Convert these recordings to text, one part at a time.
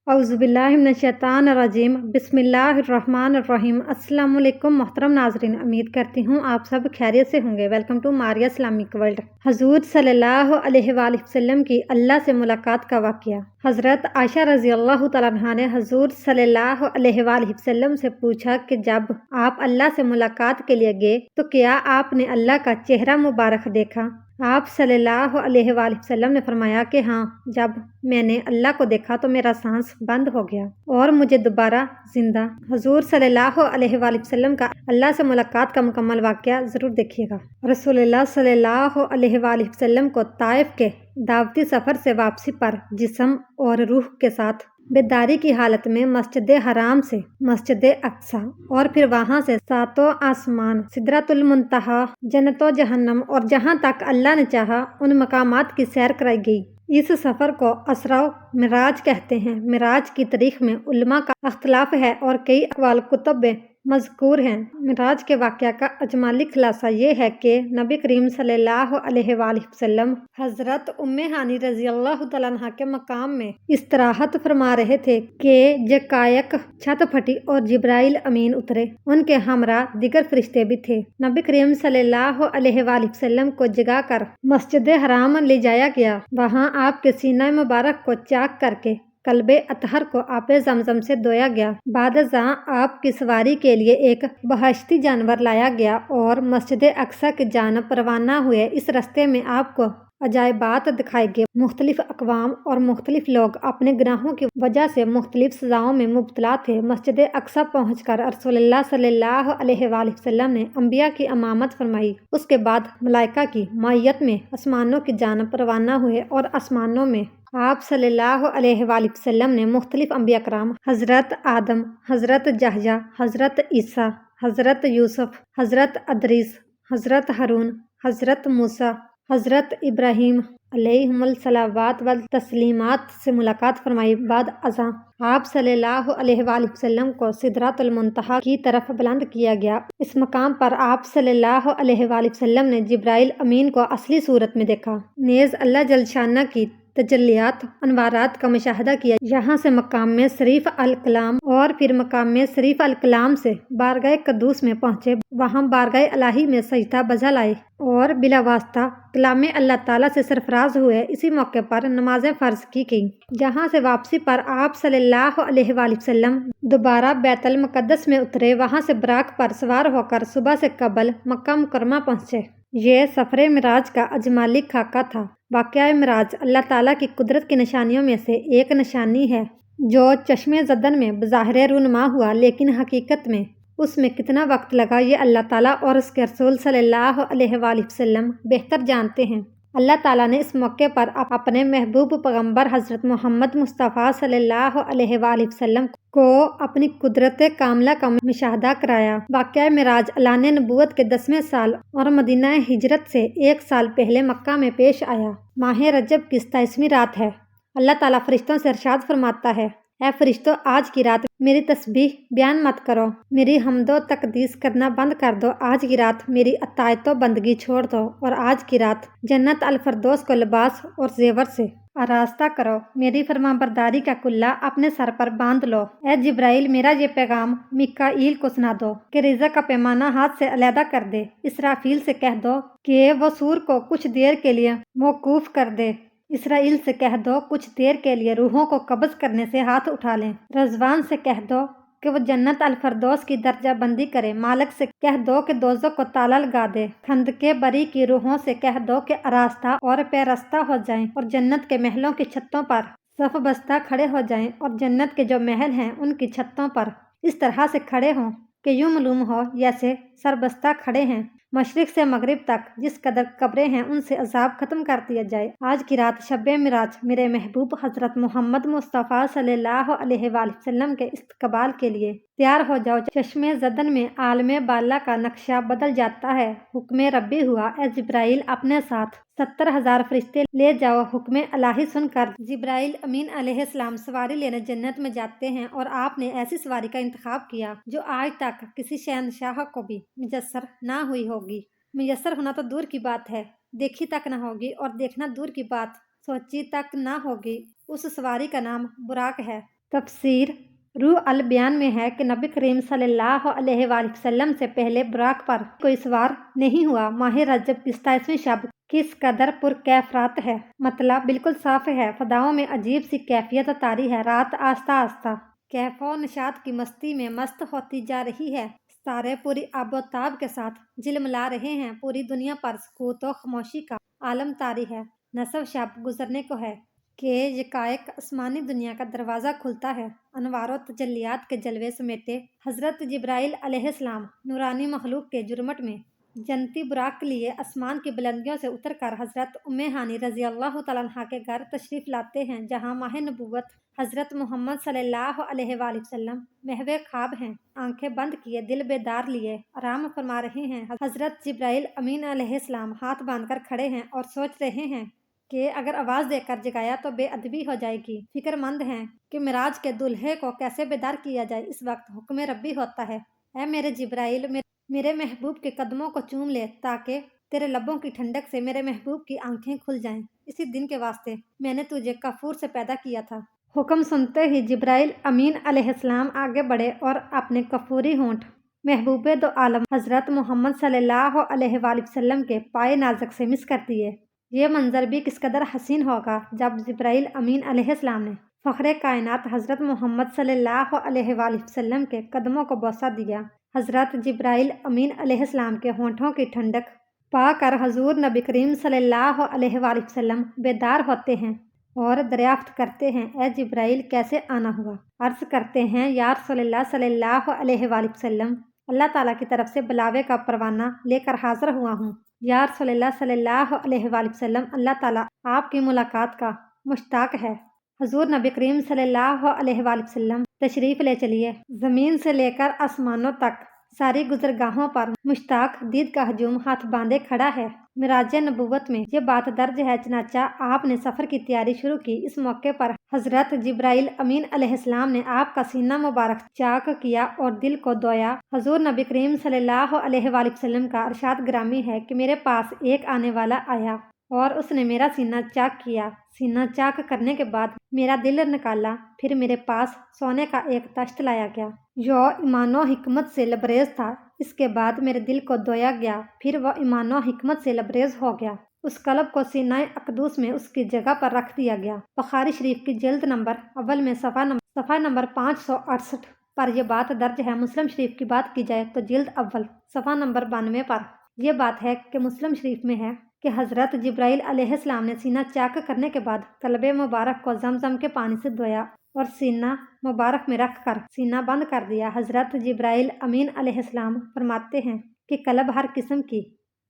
औज़ुबिल्लाहिमिनश्शैतानिर्रजीम बिस्मिल्लाहिर्रहमानिर्रहीम। अस्सलाम वालेकुम मोहतरम नाज़रीन, उम्मीद करती हूँ आप सब खैरियत से होंगे। Welcome to Maria Islamic world. हज़ूर सल्लल्लाहु अलैहि वसल्लम की अल्लाह से मुलाकात का वाक़या। हज़रत आयशा रज़ी अल्लाह तआला अन्हा ने हज़ूर सल्लल्लाहु अलैहि वसल्लम से पूछा कि जब आप अल्लाह से मुलाकात के लिए गए तो क्या आपने अल्लाह का चेहरा मुबारक देखा? आप सल्लल्लाहु अलैहि वसल्लम ने फरमाया कि हाँ, जब मैंने अल्लाह को देखा तो मेरा सांस बंद हो गया और मुझे दोबारा जिंदा। हजूर सल्लल्लाहु अलैहि वसल्लम का अल्लाह से मुलाकात का मुकम्मल वाक़या ज़रूर देखिएगा। रसूलुल्लाह सल्लल्लाहु अलैहि वसल्लम को ताइफ के दावती सफ़र से वापसी पर जिस्म और रूह के साथ बेदारी की हालत में मस्जिद हराम से मस्जिद अक्सा और फिर वहाँ से सातों आसमान, सिदरतुल मुंतहा, जन्नतो जहन्नम और जहाँ तक अल्लाह ने चाहा उन मकामात की सैर कराई गई। इस सफ़र को असरा मिराज कहते हैं। मिराज की तारीख में उलमा का अख्तलाफ है और कई अक़वाल कुतुब में मज़कूर हैं। मिराज के वाक़या का अजमाली खुलासा ये है कि नबी करीम सल्लल्लाहु अलैहि वसल्लम हज़रत उम्मे हानी रज़ी अल्लाह तआला अन्हा के मकाम में इस्तराहत फरमा रहे थे कि यकायक छत फटी और जिब्राइल अमीन उतरे। उनके हमरा दिगर फरिश्ते भी थे। नबी करीम सल्लल्लाहु अलैहि वसल्लम को जगा कर मस्जिद हराम ले जाया गया। वहाँ आपके सीना मुबारक को चाक करके कल्बे अतहर को आपे ज़मज़म से धोया गया। बाद जहाँ आपकी सवारी के लिए एक बहश्ती जानवर लाया गया और मस्जिद अक्सा की जानब रवाना हुए। इस रास्ते में आपको अजायबात दिखाए गए। मुख्तलिफ अक़वाम और मुख्तलिफ लोग अपने गुनाहों की वजह से मुख्तलिफ सज़ाओं में मुब्तला थे। मस्जिद अक्सा पहुँच कर रसूलुल्लाह सल्लल्लाहु अलैहि वसल्लम ने अम्बिया की इमामत फरमाई। उसके बाद मलाइका की मायत में आसमानों की जानब रवाना हुए और आसमानों में आप सल्लल्लाहु अलैहि वसल्लम ने मुख्तलिफ अम्बिया कराम हज़रत आदम, हज़रत यहया, हज़रत ईसा, हज़रत यूसुफ, हज़रत अदरीस, हज़रत हारून, हज़रत मूसा, हज़रत इब्राहीम अलैहिमुस्सलावात व तस्लीमात से मुलाकात फरमाई। बाद अज़ां आप सल्लल्लाहु अलैहि वसल्लम को सिदरतुल मुंतहा की तरफ बुलंद किया गया। इस मकाम पर आप सल्लल्लाहु अलैहि वसल्लम ने जिब्राइल अमीन को असली सूरत में देखा। नेज़ अल्लाह जल शाना की तजल्लियात अनवारात का मुशाहदा किया। यहाँ से मकाम में शरीफ अल कलाम और फिर मकाम में शरीफ अल कलाम से बारगाह कद्दूस में पहुँचे। वहाँ बारगाह इलाही में सजदा बजा लाए और बिला वास्ता कलाम अल्लाह ताला से सरफराज हुए। इसी मौके पर नमाज़ें फ़र्ज की गई। जहाँ से वापसी पर आप सल्लल्लाहु अलैहि वसल्लम दोबारा बैतुल मुक़द्दस में उतरे। वहाँ से बराक पर सवार होकर सुबह से कबल मक्का मुकरमा पहुँचे। ये सफ़र मिराज का अजमाली खाका था। वाक़या मिराज अल्लाह ताला की कुदरत की निशानियों में से एक निशानी है जो चश्मे ज़दन में बज़ाहिर रूनुमा हुआ, लेकिन हकीकत में उसमें कितना वक्त लगा ये अल्लाह ताला और उसके रसूल सल्लल्लाहु अलैहि वसल्लम बेहतर जानते हैं। अल्लाह ताला ने इस मौके पर अपने महबूब पैगम्बर हज़रत मोहम्मद मुस्तफ़ा सल्लल्लाहु अलैहि वसल्लम को अपनी कुदरत कामला का मुशाहदा कराया। वाक़या मिराज ऐलान नबूवत के 10वें साल और मदीना हिजरत से 1 साल पहले मक्का में पेश आया। माह रजब की 27वीं रात है। अल्लाह ताला फरिश्तों से इरशाद फरमाता है, ऐ फरिश्तों, आज की रात मेरी तस्बीह बयान मत करो, मेरी हमदो तकदीस करना बंद कर दो। आज की रात मेरी अतायतो बंदगी छोड़ दो और आज की रात जन्नत अल फरदौस को लिबास और जेवर से आरास्ता करो। मेरी फरमाबरदारी का कुल्ला अपने सर पर बांध लो। ए जिब्राइल, मेरा ये पैगाम मिकाईल को सुना दो कि रिज़्क़ का पैमाना हाथ से अलहदा कर दे। इसराफील से कह दो कि वो सूर को कुछ देर के लिए मौकूफ़ कर दे। इसराइल से कह दो कुछ देर के लिए रूहों को कब्ज़ करने से हाथ उठा लें। रज़वान से कह दो कि वो जन्नत अल फरदौस की दर्जा बंदी करे। मालिक से कह दो कि दोज़ख को ताला लगा दे। खंदके बरी की रूहों से कह दो कि आरास्ता और पैरस्ता हो जाएं और जन्नत के महलों की छतों पर सफ बस्ता खड़े हो जाएं और जन्नत के जो महल हैं उनकी छतों पर इस तरह से खड़े हों कि यूं मालूम हो जैसे सरबस्ता खड़े हैं। मशरिक से मगरिब तक जिस कदर कब्रें हैं उनसे अजाब खत्म कर दिया जाए। आज की रात शब मिराज मेरे महबूब हज़रत मोहम्मद मुस्तफ़ा सल्लल्लाहु अलैहि वसल्लम के इस्तकबाल के लिए तैयार हो जाओ। चश्मे ज़दन में आलमे बाला का नक्शा बदल जाता है। हुक्म रब्बी हुआ, ए जिब्राइल, अपने साथ 70,000 फरिश्ते ले जाओ। हुक्म इलाही सुनकर जिब्राइल अमीन अलैहिस्सलाम सवारी लेने जन्नत में जाते हैं और आपने ऐसी सवारी का इंतखाब किया जो आज तक किसी शहनशाह को भी मुयस्सर ना हुई होगी। मुयस्सर होना तो दूर की बात है, देखी तक ना होगी, और देखना दूर की बात, सोची तक ना होगी। उस सवारी का नाम बुराक है। तफसीर रूह अल बयान में है कि नबी करीम सल्लल्लाहु अलैहि वसल्लम से पहले बुराक पर कोई सवार नहीं हुआ। माह रजब की 27वीं शब किस कदर पुरकैफरात है। मतलब बिल्कुल साफ है, फदाओं में अजीब सी कैफियत तारी है। रात आस्ता आस्ता कैफो नशात की मस्ती में मस्त होती जा रही है। सितारे पूरी आबोताब के साथ झिलमिला रहे हैं। पूरी दुनिया पर सुकूत व खामोशी का आलम तारी है। नसफ शब गुजरने को है कि यकायक आसमानी दुनिया का दरवाज़ा खुलता है। अनवारो तजल्लियात के जलवे समेटे हज़रत जिब्राइल अलैहिस्सलाम नूरानी मखलूक के जुर्मट में जन्नती बुराक के लिए आसमान की बुलंदियों से उतरकर हज़रत उम्मे हानी रज़ी अल्लाह तआला अन्हा के घर तशरीफ़ लाते हैं, जहाँ माह नबूवत हज़रत मोहम्मद सल्लल्लाहु अलैहि वसल्लम महवे ख्वाब हैं। आंखें बंद किए दिल बेदार लिए आराम फरमा रहे हैं। हज़रत जिब्राइल अमीन अलैहिस्सलाम हाथ बांधकर खड़े हैं और सोच रहे हैं कि अगर आवाज़ देकर जगाया तो बेअदबी हो जाएगी। फिक्रमंद हैं कि मिराज के दुल्हे को कैसे बेदार किया जाए। इस वक्त हुक्म रब्बी होता है, ऐ मेरे जिब्राइल मेरे महबूब के कदमों को चूम ले, ताकि तेरे लबों की ठंडक से मेरे महबूब की आंखें खुल जाएं। इसी दिन के वास्ते मैंने तुझे कफूर से पैदा किया था। हुक्म सुनते ही जिब्राइल अमीन अलैहिस्सलाम आगे बढ़े और अपने कफूरी होंठ महबूबे दो आलम हज़रत मोहम्मद सल्लल्लाहु अलैहि वसल्लम के पाए नाज़क से मिस कर दिए। ये मंजर भी किस कदर हसीन होगा जब जिब्राइल अमीन अलैहिस्सलाम ने फ़ख्रे कायनात हज़रत मोहम्मद सल्लल्लाहु अलैहि वसल्लम के कदमों को बोसा दिया। हज़रत जिब्राइल अमीन अलैहिस्सलाम के होंठों की ठंडक पाकर हजूर नबी करीम सल्लल्लाहु अलैहि वसल्लम बेदार होते हैं और दरियाफ्त करते हैं, ए जिब्राइल कैसे आना हुआ। अर्ज़ करते हैं, या रसूलल्लाह सल्लल्लाहु अलैहि वसल्लम, अल्लाह ताला की तरफ से बुलावे का परवाना लेकर हाजिर हुआ हूँ। या रसूलल्लाह सल्लल्लाहु अलैहि वसल्लम, अल्लाह ताला आपकी मुलाकात का मुश्ताक है। हजूर नबी करीम सल्लल्लाहु अलैहि वसल्लम तशरीफ़ ले चलिए। ज़मीन से लेकर आसमानों तक सारी गुजरगाहों पर मुश्ताक दीद का हजूम हाथ बांधे खड़ा है। मिराज नबूवत में ये बात दर्ज है, चनाचा आपने सफ़र की तैयारी शुरू की। इस मौके पर हज़रत जिब्राइल अमीन अलैहिस्सलाम ने आपका सीना मुबारक चाक किया और दिल को दोया। हजूर नबी करीम सल्लल्लाहु अलैहि वसल्लम का इरशाद ग्रामी है कि मेरे पास एक आने वाला आया और उसने मेरा सीना चाक किया। सीना चाक करने के बाद मेरा दिल निकाला, फिर मेरे पास सोने का एक तश्त लाया गया जो ईमानो हिकमत से लबरेज था। इसके बाद मेरे दिल को धोया गया, फिर वह ईमानो हिकमत से लबरेज हो गया। उस कलब को सीना अकदूस में उसकी जगह पर रख दिया गया। बुखारी शरीफ की जिल्द नंबर अव्वल में सफ़ा नंबर 568 पर यह बात दर्ज है। मुस्लिम शरीफ की बात की जाए तो जिल्द अव्वल सफ़ा नंबर 92 पर यह बात है कि मुस्लिम शरीफ में है कि हज़रत जिब्राइल अलैहिस्सलाम ने सीना चाक करने के बाद कल्बे मुबारक को जमजम के पानी से धोया और सीना मुबारक में रख कर सीना बंद कर दिया। हज़रत जिब्राइल अमीन अलैहिस्सलाम फरमाते हैं कि कल्ब हर किस्म की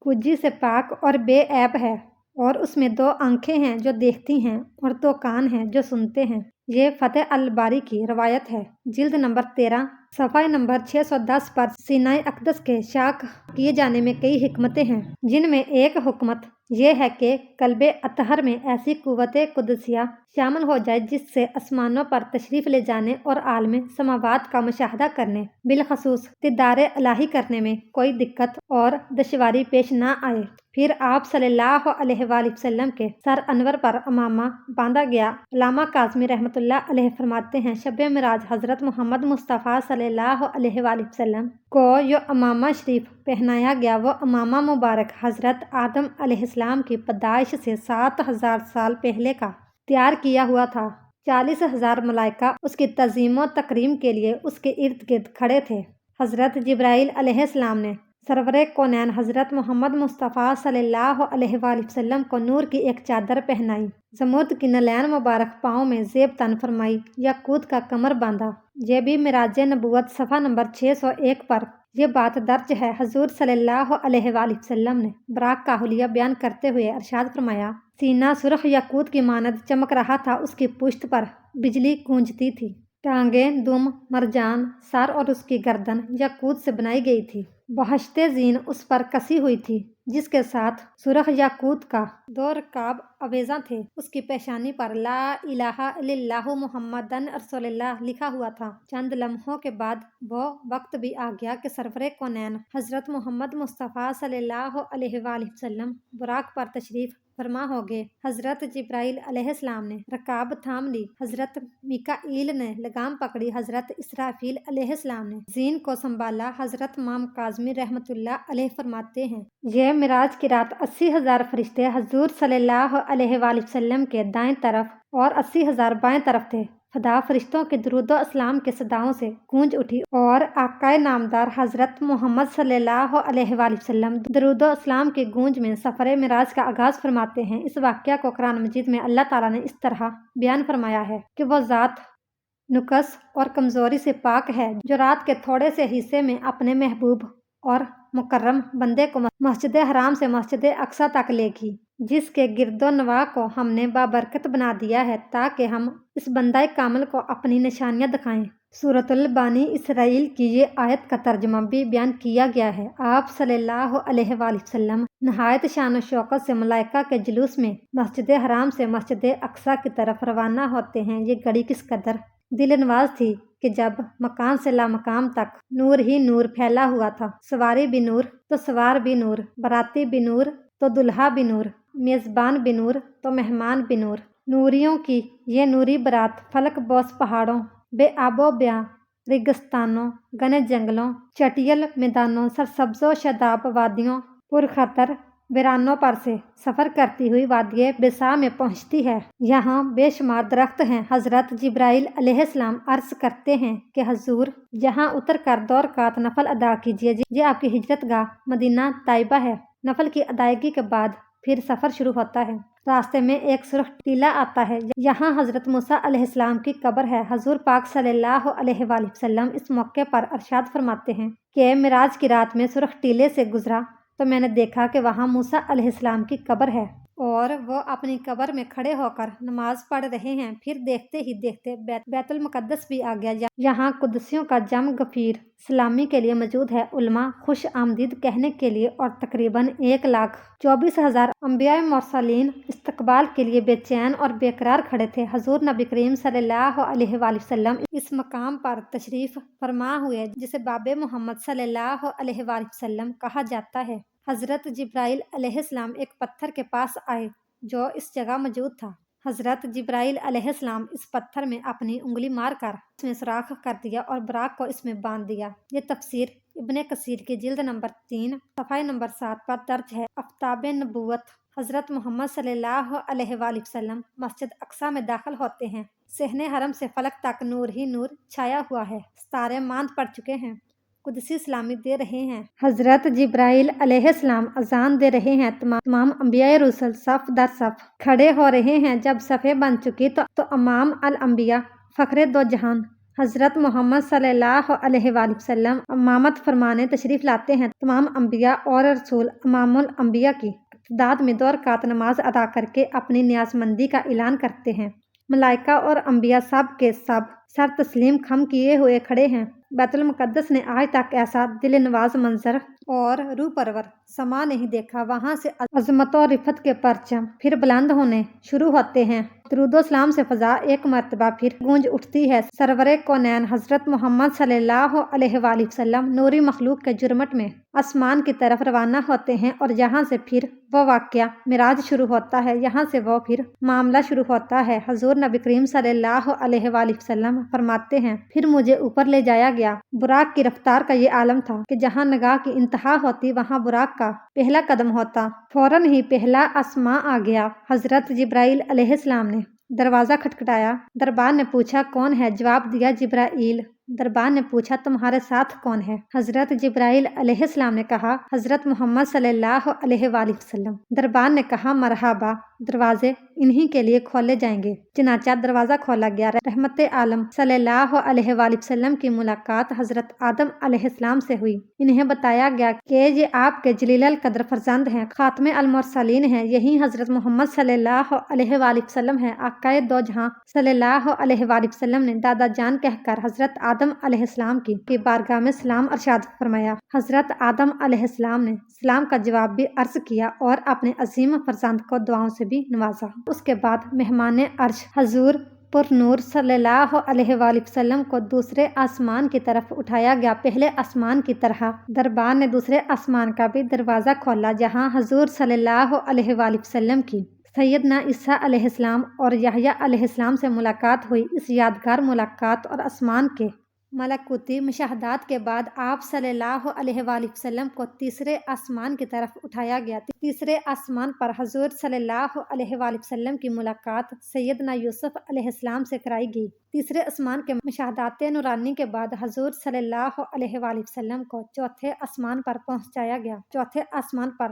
कुजी से पाक और बेऐब है और उसमें 2 आंखें हैं जो देखती हैं और 2 कान हैं जो सुनते हैं। ये फ़तेह अल बारी की रवायत है। जिल्द नंबर 13 सफ़ा नंबर 610 पर सीनाए अक़दस के शाक किए जाने में कई हिकमतें हैं, जिनमें एक हुकमत यह है कि कल्बे अतहर में ऐसी कुव्वते कुदसिया शामिल हो जाए जिससे आसमानों पर तशरीफ़ ले जाने और आलम समावात का मुशाहदा करने, बिलखसूस दीदारे इलाही करने में कोई दिक्कत और दुश्वारी पेश न आए। फिर आप सल्लल्लाहु अलैहि वसल्लम के सर अनवर पर अमामा बांधा गया। अल्लामा काज़मी रहमतुल्लाह अलैह फरमाते हैं, शब मिराज हज़रत मोहम्मद मुस्तफ़ा सल्लल्लाहु अलैहि वसल्लम को जो अमामा शरीफ पहनाया गया, वो अमामा मुबारक हज़रत आदम अलैहिस्सलाम की पैदाइश से 7000 साल पहले का तैयार किया हुआ था। 40,000 मलाइका उसकी तज़ीम व तकरीम के लिए उसके इर्द गिर्द खड़े थे। हज़रत जिब्राइल अलैहिस्सलाम ने सरवरे कौनैन हज़रत मोहम्मद मुस्तफ़ा सल्लल्लाहु अलैहि वसल्लम को नूर की एक चादर पहनाई, ज़मुर्द की नलैन मुबारक पाँव में ज़ेब तन फरमाई, याकूत का कमर बांधा। ये भी मिराज नबूवत सफ़ा नंबर 601 पर यह बात दर्ज है। हजूर सल्लल्लाहु अलैहि वसल्लम ने बराक का हुलिया बयान करते हुए इरशाद फरमाया, सीना सुर्ख याकूत की मानद चमक रहा था, उसकी पुश्त पर बिजली गूंजती थी। टांगें दुम मरजान, सर और उसकी गर्दन याकूत से बनाई गई थी। बहश्ते जीन उस पर कसी हुई थी, जिसके साथ सुरख याकूत का 2 रकाब अवेजा थे। उसकी पेशानी पर ला इलाहा इल्लल्लाहु मुहम्मदन रसूलुल्लाह लिखा हुआ था। चंद लम्हों के बाद वो वक्त भी आ गया कि सरवरे कौनैन हज़रत मोहम्मद मुस्तफ़ा सल्लल्लाहु अलैहि वसल्लम बुराक पर तशरीफ़ فرما ہو گئے۔ حضرت جبرائیل علیہ السلام نے رکاب تھام لی، حضرت میکائیل نے لگام پکڑی، حضرت اسرافیل علیہ السلام نے زین کو سنبھالا۔ حضرت امام کاظمی رحمۃ اللہ علیہ فرماتے ہیں، یہ معراج کی رات 80,000 فرشتے حضور صلی اللہ علیہ وآلہ وسلم کے دائیں طرف اور 80,000 بائیں طرف تھے۔ فضا فرشتوں کے درود و اسلام کے صداؤں سے گونج اٹھی اور آقائے نامدار حضرت محمد صلی اللہ علیہ وآلہ وسلم درود و اسلام کی گونج میں سفر معراج کا آغاز فرماتے ہیں۔ اس واقعہ کو قرآن مجید میں اللہ تعالیٰ نے اس طرح بیان فرمایا ہے کہ وہ ذات نقص اور کمزوری سے پاک ہے جو رات کے تھوڑے سے حصے میں اپنے محبوب اور مکرم بندے کو مسجد حرام سے مسجد اقصی تک لے گی، جس کے گرد و نواح کو ہم نے بابرکت بنا دیا ہے تاکہ ہم اس بندہ کامل کو اپنی نشانیاں دکھائیں۔ سورۃ البانی اسرائیل کی یہ آیت کا ترجمہ بھی بیان کیا گیا ہے۔ آپ صلی اللہ علیہ وآلہ وسلم نہایت شان و شوکت سے ملائکہ کے جلوس میں مسجد حرام سے مسجد اقصی کی طرف روانہ ہوتے ہیں۔ یہ گھڑی کس قدر دل نواز تھی کہ جب مکان سے لامکان تک نور ہی نور پھیلا ہوا تھا، سواری بھی نور تو سوار بھی نور، باراتی بھی نور تو دلہا بھی نور، میزبان بھی نور تو مہمان بھی نور۔ نوریوں کی یہ نوری برات فلک بوس پہاڑوں، بے آب و بیاں ریگستانوں، گھنے جنگلوں، چٹیل میدانوں، سرسبز و شاداب وادیوں، پرخطر ویرانوں پر سے سفر کرتی ہوئی وادی بیسا میں پہنچتی ہے۔ یہاں بے شمار درخت ہیں۔ حضرت جبرائیل علیہ السلام عرض کرتے ہیں کہ حضور یہاں اتر کر 2 رکعت نفل ادا کیجیے، یہ آپ کی ہجرت گاہ مدینہ طیبہ ہے۔ نفل کی ادائیگی کے بعد پھر سفر شروع ہوتا ہے۔ راستے میں ایک سرخ ٹیلہ آتا ہے، یہاں حضرت موسیٰ علیہ السلام کی قبر ہے۔ حضور پاک صلی اللہ علیہ وآلہ وسلم اس موقع پر ارشاد فرماتے ہیں کہ معراج کی رات میں سرخ ٹیلے سے گزرا تو میں نے دیکھا کہ وہاں موسیٰ علیہ السلام کی قبر ہے اور وہ اپنی قبر میں کھڑے ہو کر نماز پڑھ رہے ہیں۔ پھر دیکھتے ہی دیکھتے بیت المقدس بھی آ گیا، یہاں قدسیوں کا جم غفیر سلامی کے لیے موجود ہے، علماء خوش آمدید کہنے کے لیے، اور تقریباً 1,24,000 انبیاء مرسلین استقبال کے لیے بے چین اور بے قرار کھڑے تھے۔ حضور نبی کریم صلی اللہ علیہ وآلہ وسلم اس مقام پر تشریف فرما ہوئے جسے باب محمد صلی اللہ علیہ وآلہ وسلم کہا جاتا ہے۔ حضرت جبرائیل علیہ السلام ایک پتھر کے پاس آئے جو اس جگہ موجود تھا۔ حضرت جبرائیل علیہ السلام اس پتھر میں اپنی انگلی مار کر اس میں سوراخ کر دیا اور براق کو اس میں باندھ دیا۔ یہ تفسیر ابن کثیر کی جلد نمبر 3 صفحہ نمبر 7 پر درج ہے۔ آفتاب نبوت حضرت محمد صلی اللہ علیہ وآلہ وسلم مسجد اقصی میں داخل ہوتے ہیں۔ صحن حرم سے فلک تک نور ہی نور چھایا ہوا ہے، ستارے ماند پڑ چکے ہیں، قدسی سلامی دے رہے ہیں۔ حضرت جبرائیل علیہ السلام اذان دے رہے ہیں۔ تمام انبیاء رسل صف در صف کھڑے ہو رہے ہیں۔ جب صفیں بن چکی تو امام الانبیاء فخر دو جہان حضرت محمد صلی اللہ علیہ وآلہ وسلم امامت فرمانے تشریف لاتے ہیں۔ تمام انبیاء اور رسول امام الانبیاء کی اقتداء میں 2 رکعت نماز ادا کر کے اپنی نیاز مندی کا اعلان کرتے ہیں۔ ملائکہ اور انبیاء سب کے سب سر تسلیم خم کیے ہوئے کھڑے ہیں۔ بیت المقدس نے آج تک ایسا دل نواز منظر اور روح پرور سما نہیں دیکھا۔ وہاں سے عظمت و رفت کے پرچم پھر بلند ہونے شروع ہوتے ہیں۔ درود و سلام سے فضا ایک مرتبہ پھر گونج اٹھتی ہے۔ سرور کونین حضرت محمد صلی اللہ علیہ وآلہ وسلم نوری مخلوق کے جرمٹ میں آسمان کی طرف روانہ ہوتے ہیں اور یہاں سے پھر وہ واقعہ معراج شروع ہوتا ہے، یہاں سے وہ پھر معاملہ شروع ہوتا ہے۔ حضور نبی کریم صلی اللہ علیہ وآلہ وسلم فرماتے ہیں، پھر مجھے اوپر لے جایا گیا۔ براق کی رفتار کا یہ عالم تھا کہ جہاں نگاہ کی انتہا ہوتی وہاں براق کا پہلا قدم ہوتا، فوراً ہی پہلا آسماں آ گیا۔ حضرت جبرائیل علیہ السلام نے دروازہ کھٹکھٹایا۔ دربار نے پوچھا کون ہے؟ جواب دیا جبرائیل۔ دربار نے پوچھا تمہارے ساتھ کون ہے؟ حضرت جبرائیل علیہ السلام نے کہا حضرت محمد صلی اللہ علیہ وآلہ وسلم۔ دربار نے کہا مرحبا، دروازے انہی کے لیے کھولے جائیں گے۔ چنانچہ دروازہ کھولا گیا۔ رحمت عالم صلی اللہ علیہ وآلہ وسلم کی ملاقات حضرت آدم علیہ السلام سے ہوئی۔ انہیں بتایا گیا کہ یہ آپ کے جلیل القدر فرزند ہیں، خاتم المرسلین ہیں، یہی حضرت محمد صلی اللہ علیہ وآلہ وسلم ہیں۔ آقائے دو جہاں صلی اللہ علیہ وآلہ وسلم نے دادا جان کہہ کر حضرت آدم علیہ السلام کی بارگاہ میں سلام ارشاد فرمایا۔ حضرت آدم علیہ السلام نے سلام کا جواب بھی عرض کیا اور اپنے عظیم فرزند کو دعاؤں سے بھی نوازا۔ اس کے بعد مہمان عرش حضور پر نور صلی اللہ علیہ وآلہ وسلم کو دوسرے آسمان کی طرف اٹھایا گیا، پہلے آسمان کی طرح۔ دربار نے دوسرے آسمان کا بھی دروازہ کھولا جہاں حضور صلی اللہ علیہ وآلہ وسلم کی سیدنا عیسیٰ علیہ السلام اور یحییٰ علیہ السلام سے ملاقات ہوئی۔ اس یادگار ملاقات اور آسمان کے ملکوتی مشاہدات کے بعد آپ صلی اللہ علیہ وآلہ وسلم کو تیسرے آسمان کی طرف اٹھایا گیا۔ تیسرے آسمان پر حضور صلی اللہ علیہ وآلہ وسلم کی ملاقات سیدنا یوسف علیہ السلام سے کرائی گئی۔ تیسرے آسمان کے مشاہدات نورانی کے بعد حضور صلی اللہ علیہ وآلہ وسلم کو چوتھے آسمان پر پہنچایا گیا۔ چوتھے آسمان پر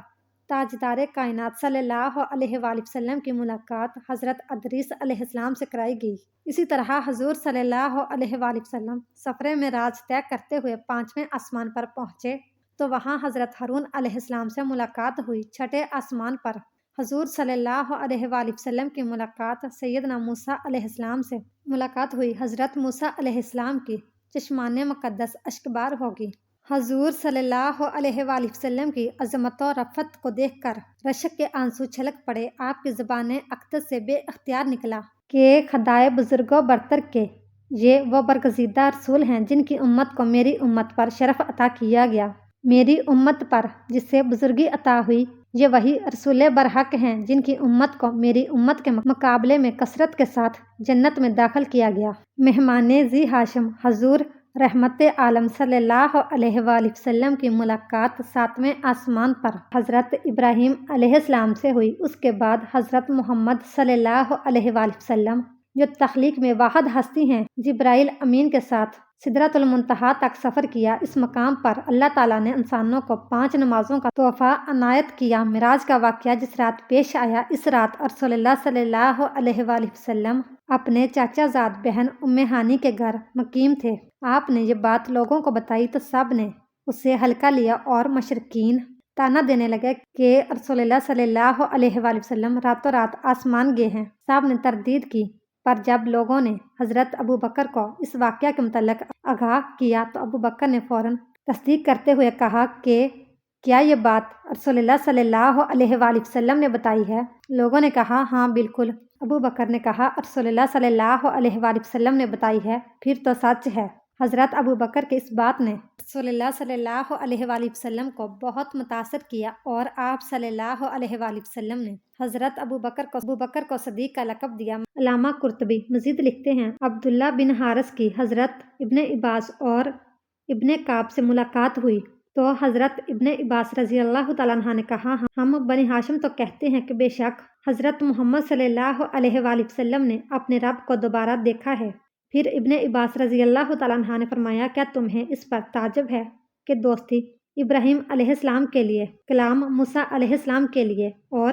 تاجدار کائنات صلی اللہ علیہ وآلہ وسلم کی ملاقات حضرت ادریس علیہ السلام سے کرائی گئی۔ اسی طرح حضور صلی اللہ علیہ وآلہ وسلم سفر معراج طے کرتے ہوئے پانچویں آسمان پر پہنچے تو وہاں حضرت ہارون علیہ السلام سے ملاقات ہوئی۔ چھٹے آسمان پر حضور صلی اللہ علیہ وآلہ وسلم کی ملاقات سیدنا موسیٰ علیہ السلام سے ملاقات ہوئی۔ حضرت موسیٰ علیہ السلام کی چشمان مقدس اشکبار ہوگی۔ حضور صلی اللہ علیہ وآلہ وسلم کی عظمت و رفعت کو دیکھ کر رشک کے آنسو چھلک پڑے۔ آپ کی زبان اقدس سے بے اختیار نکلا کہ خدائے بزرگوں برتر کے یہ وہ برگزیدہ رسول ہیں جن کی امت کو میری امت پر شرف عطا کیا گیا۔ میری امت پر جس سے بزرگی عطا ہوئی یہ وہی رسول برحق ہیں جن کی امت کو میری امت کے مقابلے میں کثرت کے ساتھ جنت میں داخل کیا گیا۔ مہمان ذی ہاشم حضور رحمت عالم صلی اللہ علیہ وآلہ وسلم کی ملاقات ساتویں آسمان پر حضرت ابراہیم علیہ السلام سے ہوئی۔ اس کے بعد حضرت محمد صلی اللہ علیہ وآلہ وسلم جو تخلیق میں واحد ہستی ہیں جبرائیل امین کے ساتھ سدرۃ المنتہا تک سفر کیا۔ اس مقام پر اللہ تعالیٰ نے انسانوں کو 5 نمازوں کا تحفہ عنایت کیا۔ معراج کا واقعہ جس رات پیش آیا اس رات رسول اللہ صلی اللہ علیہ وآلہ وسلم اپنے چاچا زاد بہن ام ہانی کے گھر مقیم تھے۔ آپ نے یہ بات لوگوں کو بتائی تو سب نے اسے ہلکا لیا اور مشرکین تانا دینے لگے کہ رسول اللہ صلی اللہ علیہ وآلہ وسلم راتوں رات آسمان گئے ہیں۔ سب نے تردید کی، پر جب لوگوں نے حضرت ابو بکر کو اس واقعہ کے متعلق آگاہ کیا تو ابو بکر نے فوراً تصدیق کرتے ہوئے کہا کہ کیا یہ بات رسول اللہ صلی اللہ علیہ وآلہ وسلم نے بتائی ہے؟ لوگوں نے کہا ہاں بالکل۔ ابو بکر نے کہا رسول اللہ صلی اللہ علیہ وآلہ وسلم نے بتائی ہے، پھر تو سچ ہے۔ حضرت ابو بکر کے اس بات نے رسول اللہ صلی اللہ علیہ وآلہ وسلم کو بہت متاثر کیا اور آپ صلی اللہ علیہ وآلہ وسلم نے حضرت ابو بکر کو صدیق کا لقب دیا۔ علامہ قرطبی مزید لکھتے ہیں عبداللہ بن حارث کی حضرت ابن عباس اور ابن کعب سے ملاقات ہوئی تو حضرت ابن عباس رضی اللہ تعالیٰ عنہ نے کہا ہم بنی ہاشم تو کہتے ہیں کہ بے شک حضرت محمد صلی اللہ علیہ وآلہ وسلم نے اپنے رب کو دوبارہ دیکھا ہے۔ پھر ابن عباس رضی اللہ تعالیٰ عنہ نے فرمایا کیا تمہیں اس پر تعجب ہے کہ دوستی ابراہیم علیہ السلام کے لیے، کلام موسیٰ علیہ السلام کے لیے اور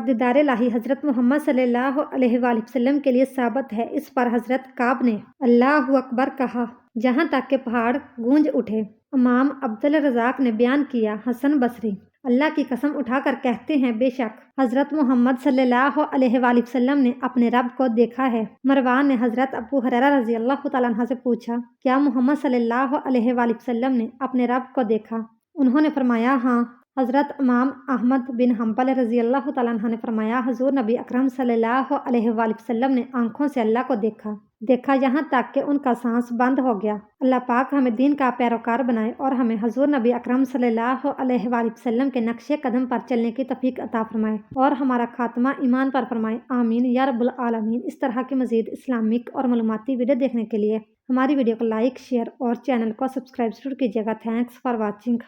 دیدار الہی حضرت محمد صلی اللہ علیہ وآلہ وسلم کے لیے ثابت ہے؟ اس پر حضرت کعب نے اللہ اکبر کہا جہاں تک کہ پہاڑ گونج اٹھے۔ امام عبد الرزاق نے بیان کیا حسن بصری اللہ کی قسم اٹھا کر کہتے ہیں بے شک حضرت محمد صلی اللہ علیہ وآلہ وسلم نے اپنے رب کو دیکھا ہے۔ مروان نے حضرت ابو ہریرہ رضی اللہ تعالیٰ عنہ سے پوچھا کیا محمد صلی اللہ علیہ وآلہ وسلم نے اپنے رب کو دیکھا؟ انہوں نے فرمایا ہاں۔ حضرت امام احمد بن حنبل رضی اللہ تعالیٰ عنہ نے فرمایا حضور نبی اکرم صلی اللہ علیہ وآلہ وسلم نے آنکھوں سے اللہ کو دیکھا یہاں تک کہ ان کا سانس بند ہو گیا۔ اللہ پاک ہمیں دین کا پیروکار بنائے اور ہمیں حضور نبی اکرم صلی اللہ علیہ وآلہ وسلم کے نقش قدم پر چلنے کی توفیق عطا فرمائے اور ہمارا خاتمہ ایمان پر فرمائے، آمین یا رب العالمین۔ اس طرح کی مزید اسلامک اور معلوماتی ویڈیو دیکھنے کے لیے ہماری ویڈیو کو لائک، شیئر اور چینل کو سبسکرائب ضرور کیجیے گا۔ Thanks for watching.